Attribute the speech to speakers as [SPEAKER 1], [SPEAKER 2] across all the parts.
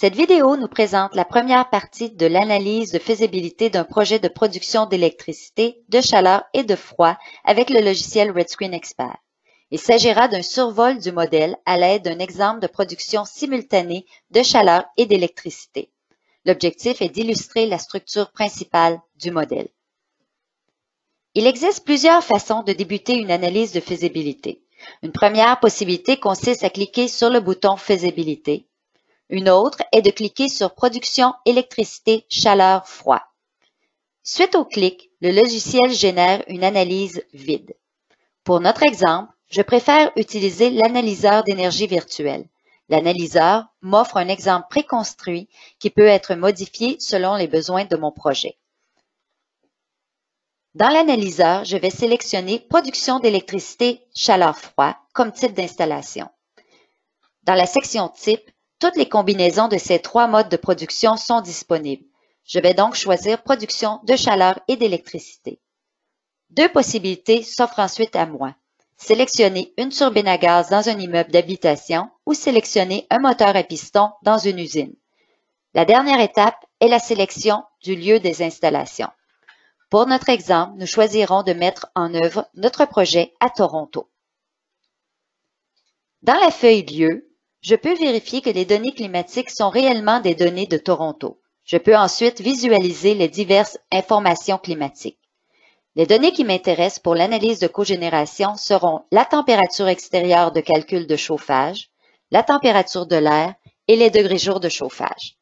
[SPEAKER 1] Cette vidéo nous présente la première partie de l'analyse de faisabilité d'un projet de production d'électricité, de chaleur et de froid avec le logiciel RedScreen Expert. Il s'agira d'un survol du modèle à l'aide d'un exemple de production simultanée de chaleur et d'électricité. L'objectif est d'illustrer la structure principale du modèle. Il existe plusieurs façons de débuter une analyse de faisabilité. Une première possibilité consiste à cliquer sur le bouton Faisabilité. Une autre est de cliquer sur Production, électricité, chaleur, froid. Suite au clic, le logiciel génère une analyse vide. Pour notre exemple, je préfère utiliser l'analyseur d'énergie virtuelle. L'analyseur m'offre un exemple préconstruit qui peut être modifié selon les besoins de mon projet. Dans l'analyseur, je vais sélectionner Production d'électricité, chaleur-froid comme type d'installation. Dans la section Type, toutes les combinaisons de ces trois modes de production sont disponibles. Je vais donc choisir Production de chaleur et d'électricité. Deux possibilités s'offrent ensuite à moi. Sélectionner une turbine à gaz dans un immeuble d'habitation ou sélectionner un moteur à piston dans une usine. La dernière étape est la sélection du lieu des installations. Pour notre exemple, nous choisirons de mettre en œuvre notre projet à Toronto. Dans la feuille Lieu, je peux vérifier que les données climatiques sont réellement des données de Toronto. Je peux ensuite visualiser les diverses informations climatiques. Les données qui m'intéressent pour l'analyse de cogénération seront la température extérieure de calcul de chauffage, la température de l'air et les degrés jour de chauffage.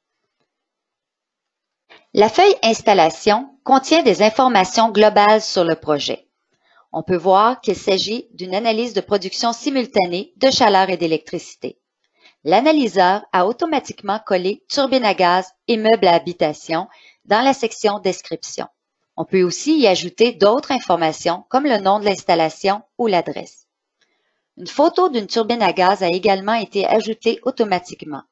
[SPEAKER 1] La feuille Installation contient des informations globales sur le projet. On peut voir qu'il s'agit d'une analyse de production simultanée de chaleur et d'électricité. L'analyseur a automatiquement collé turbine à gaz et meubles à habitation dans la section Description. On peut aussi y ajouter d'autres informations comme le nom de l'installation ou l'adresse. Une photo d'une turbine à gaz a également été ajoutée automatiquement.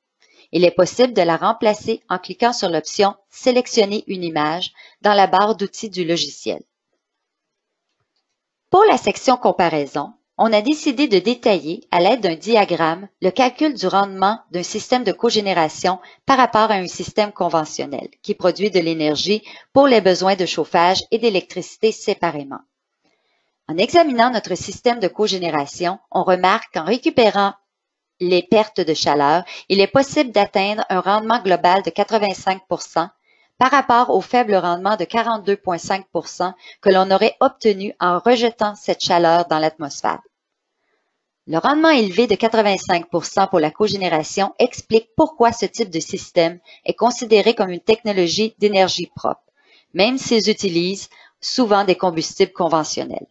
[SPEAKER 1] Il est possible de la remplacer en cliquant sur l'option « Sélectionner une image » dans la barre d'outils du logiciel. Pour la section Comparaison, on a décidé de détailler, à l'aide d'un diagramme, le calcul du rendement d'un système de cogénération par rapport à un système conventionnel qui produit de l'énergie pour les besoins de chauffage et d'électricité séparément. En examinant notre système de cogénération, on remarque qu'en récupérant les pertes de chaleur, il est possible d'atteindre un rendement global de 85% par rapport au faible rendement de 42,5% que l'on aurait obtenu en rejetant cette chaleur dans l'atmosphère. Le rendement élevé de 85% pour la cogénération explique pourquoi ce type de système est considéré comme une technologie d'énergie propre, même s'ils utilisent souvent des combustibles conventionnels.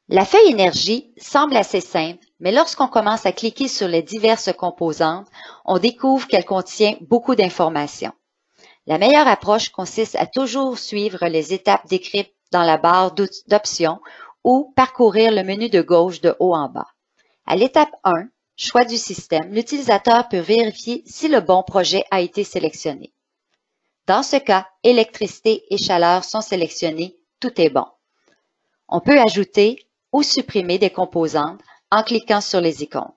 [SPEAKER 1] La feuille énergie semble assez simple, mais lorsqu'on commence à cliquer sur les diverses composantes, on découvre qu'elle contient beaucoup d'informations. La meilleure approche consiste à toujours suivre les étapes décrites dans la barre d'options ou parcourir le menu de gauche de haut en bas. À l'étape 1, choix du système, l'utilisateur peut vérifier si le bon projet a été sélectionné. Dans ce cas, électricité et chaleur sont sélectionnés, tout est bon. On peut ajouter ou supprimer des composantes en cliquant sur les icônes.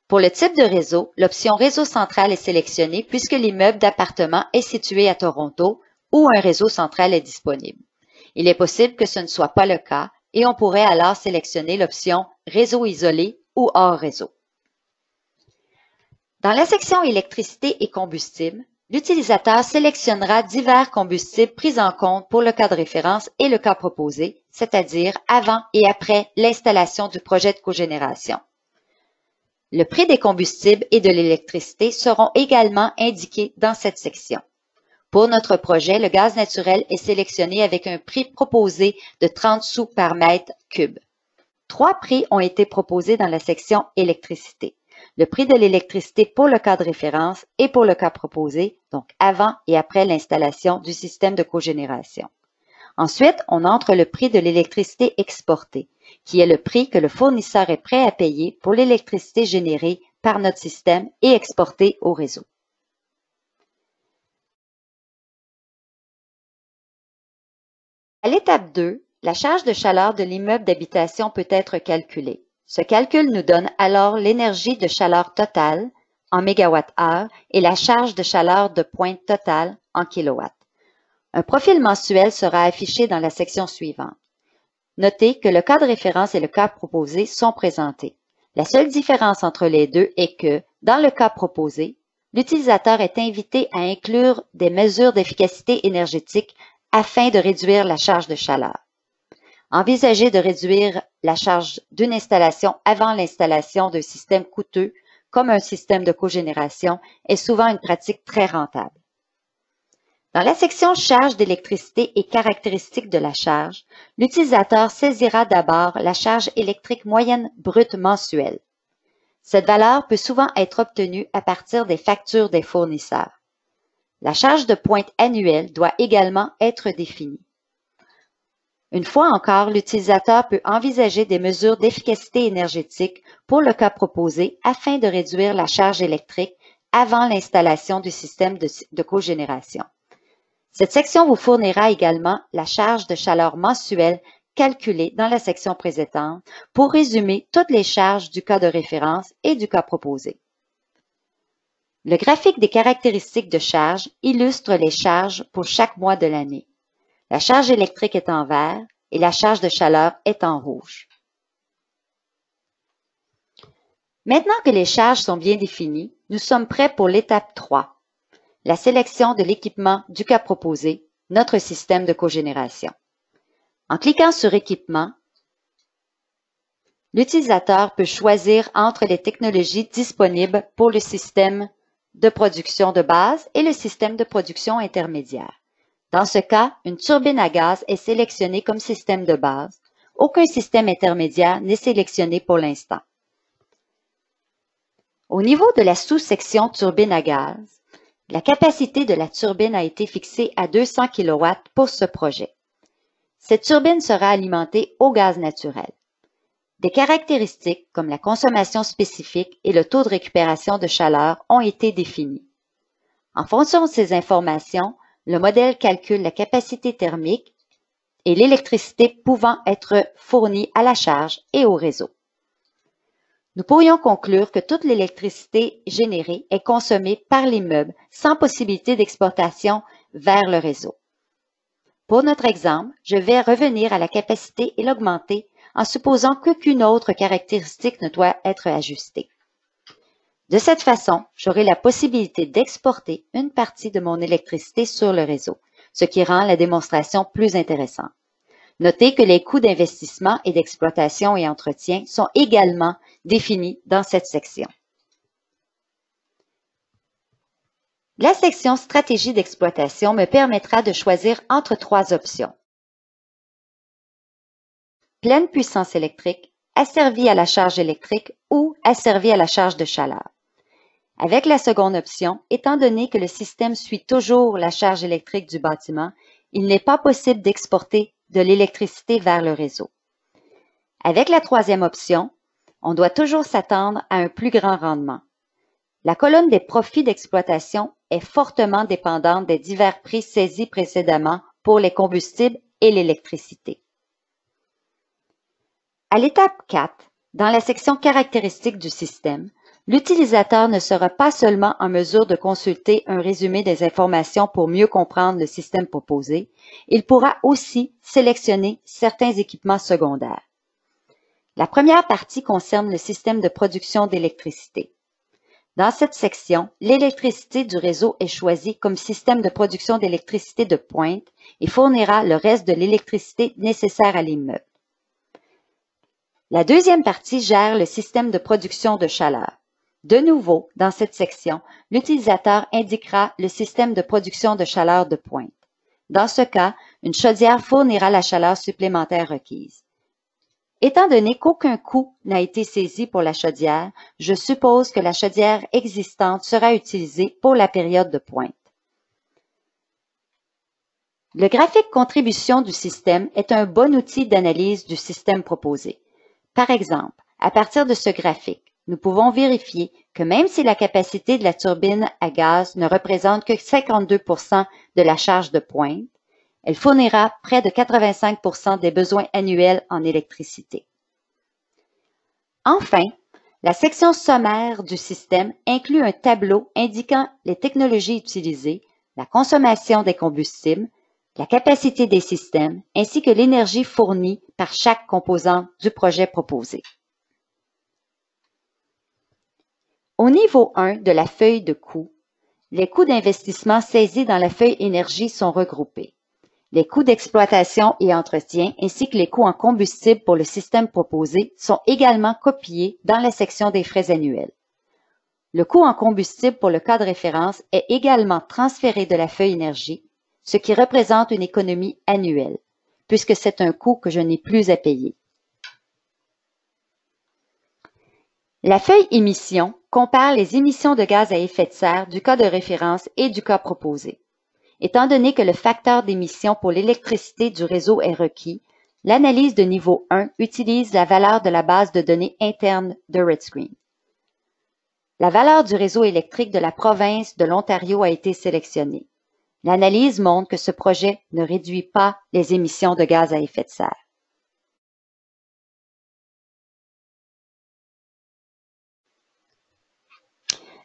[SPEAKER 1] Pour le type de réseau, l'option Réseau central est sélectionnée puisque l'immeuble d'appartement est situé à Toronto ou un réseau central est disponible. Il est possible que ce ne soit pas le cas et on pourrait alors sélectionner l'option Réseau isolé ou hors réseau. Dans la section Électricité et combustible, l'utilisateur sélectionnera divers combustibles pris en compte pour le cas de référence et le cas proposé, c'est-à-dire avant et après l'installation du projet de cogénération. Le prix des combustibles et de l'électricité seront également indiqués dans cette section. Pour notre projet, le gaz naturel est sélectionné avec un prix proposé de 30 sous par mètre cube. Trois prix ont été proposés dans la section Électricité. Le prix de l'électricité pour le cas de référence et pour le cas proposé, donc avant et après l'installation du système de cogénération. Ensuite, on entre le prix de l'électricité exportée, qui est le prix que le fournisseur est prêt à payer pour l'électricité générée par notre système et exportée au réseau. À l'étape 2, la charge de chaleur de l'immeuble d'habitation peut être calculée. Ce calcul nous donne alors l'énergie de chaleur totale en mégawattheure et la charge de chaleur de pointe totale en kilowatts. Un profil mensuel sera affiché dans la section suivante. Notez que le cas de référence et le cas proposé sont présentés. La seule différence entre les deux est que, dans le cas proposé, l'utilisateur est invité à inclure des mesures d'efficacité énergétique afin de réduire la charge de chaleur. Envisager de réduire la charge d'une installation avant l'installation d'un système coûteux, comme un système de cogénération, est souvent une pratique très rentable. Dans la section charge d'électricité et caractéristiques de la charge, l'utilisateur saisira d'abord la charge électrique moyenne brute mensuelle. Cette valeur peut souvent être obtenue à partir des factures des fournisseurs. La charge de pointe annuelle doit également être définie. Une fois encore, l'utilisateur peut envisager des mesures d'efficacité énergétique pour le cas proposé afin de réduire la charge électrique avant l'installation du système de cogénération. Cette section vous fournira également la charge de chaleur mensuelle calculée dans la section précédente pour résumer toutes les charges du cas de référence et du cas proposé. Le graphique des caractéristiques de charge illustre les charges pour chaque mois de l'année. La charge électrique est en vert et la charge de chaleur est en rouge. Maintenant que les charges sont bien définies, nous sommes prêts pour l'étape 3, la sélection de l'équipement du cas proposé, notre système de cogénération. En cliquant sur Équipement, l'utilisateur peut choisir entre les technologies disponibles pour le système de production de base et le système de production intermédiaire. Dans ce cas, une turbine à gaz est sélectionnée comme système de base. Aucun système intermédiaire n'est sélectionné pour l'instant. Au niveau de la sous-section turbine à gaz, la capacité de la turbine a été fixée à 200 kW pour ce projet. Cette turbine sera alimentée au gaz naturel. Des caractéristiques comme la consommation spécifique et le taux de récupération de chaleur ont été définis. En fonction de ces informations, le modèle calcule la capacité thermique et l'électricité pouvant être fournie à la charge et au réseau. Nous pourrions conclure que toute l'électricité générée est consommée par l'immeuble sans possibilité d'exportation vers le réseau. Pour notre exemple, je vais revenir à la capacité et l'augmenter en supposant qu'aucune autre caractéristique ne doit être ajustée. De cette façon, j'aurai la possibilité d'exporter une partie de mon électricité sur le réseau, ce qui rend la démonstration plus intéressante. Notez que les coûts d'investissement et d'exploitation et entretien sont également définis dans cette section. La section Stratégie d'exploitation me permettra de choisir entre 3 options. Pleine puissance électrique, asservie à la charge électrique ou asservie à la charge de chaleur. Avec la seconde option, étant donné que le système suit toujours la charge électrique du bâtiment, il n'est pas possible d'exporter de l'électricité vers le réseau. Avec la troisième option, on doit toujours s'attendre à un plus grand rendement. La colonne des profits d'exploitation est fortement dépendante des divers prix saisis précédemment pour les combustibles et l'électricité. À l'étape 4, dans la section Caractéristiques du système, l'utilisateur ne sera pas seulement en mesure de consulter un résumé des informations pour mieux comprendre le système proposé, il pourra aussi sélectionner certains équipements secondaires. La première partie concerne le système de production d'électricité. Dans cette section, l'électricité du réseau est choisie comme système de production d'électricité de pointe et fournira le reste de l'électricité nécessaire à l'immeuble. La deuxième partie gère le système de production de chaleur. De nouveau, dans cette section, l'utilisateur indiquera le système de production de chaleur de pointe. Dans ce cas, une chaudière fournira la chaleur supplémentaire requise. Étant donné qu'aucun coût n'a été saisi pour la chaudière, je suppose que la chaudière existante sera utilisée pour la période de pointe. Le graphique contribution du système est un bon outil d'analyse du système proposé. Par exemple, à partir de ce graphique, nous pouvons vérifier que même si la capacité de la turbine à gaz ne représente que 52% de la charge de pointe, elle fournira près de 85% des besoins annuels en électricité. Enfin, la section sommaire du système inclut un tableau indiquant les technologies utilisées, la consommation des combustibles, la capacité des systèmes, ainsi que l'énergie fournie par chaque composant du projet proposé. Au niveau 1 de la feuille de coûts, les coûts d'investissement saisis dans la feuille énergie sont regroupés. Les coûts d'exploitation et entretien ainsi que les coûts en combustible pour le système proposé sont également copiés dans la section des frais annuels. Le coût en combustible pour le cas de référence est également transféré de la feuille énergie, ce qui représente une économie annuelle, puisque c'est un coût que je n'ai plus à payer. La feuille émissions compare les émissions de gaz à effet de serre du cas de référence et du cas proposé. Étant donné que le facteur d'émission pour l'électricité du réseau est requis, l'analyse de niveau 1 utilise la valeur de la base de données interne de RedScreen. La valeur du réseau électrique de la province de l'Ontario a été sélectionnée. L'analyse montre que ce projet ne réduit pas les émissions de gaz à effet de serre.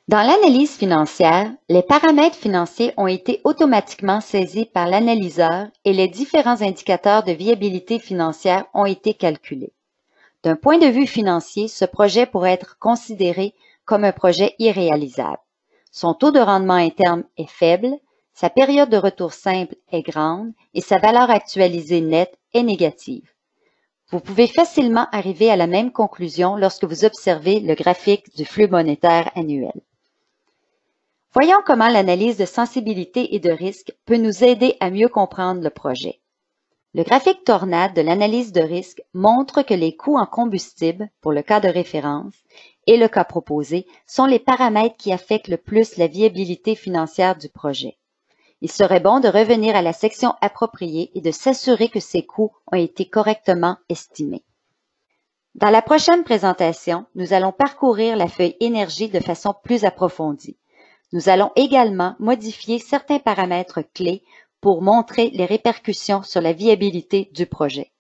[SPEAKER 1] Dans l'analyse financière, les paramètres financiers ont été automatiquement saisis par l'analyseur et les différents indicateurs de viabilité financière ont été calculés. D'un point de vue financier, ce projet pourrait être considéré comme un projet irréalisable. Son taux de rendement interne est faible, sa période de retour simple est grande et sa valeur actualisée nette est négative. Vous pouvez facilement arriver à la même conclusion lorsque vous observez le graphique du flux monétaire annuel. Voyons comment l'analyse de sensibilité et de risque peut nous aider à mieux comprendre le projet. Le graphique tornade de l'analyse de risque montre que les coûts en combustible, pour le cas de référence, et le cas proposé sont les paramètres qui affectent le plus la viabilité financière du projet. Il serait bon de revenir à la section appropriée et de s'assurer que ces coûts ont été correctement estimés. Dans la prochaine présentation, nous allons parcourir la feuille énergie de façon plus approfondie. Nous allons également modifier certains paramètres clés pour montrer les répercussions sur la viabilité du projet.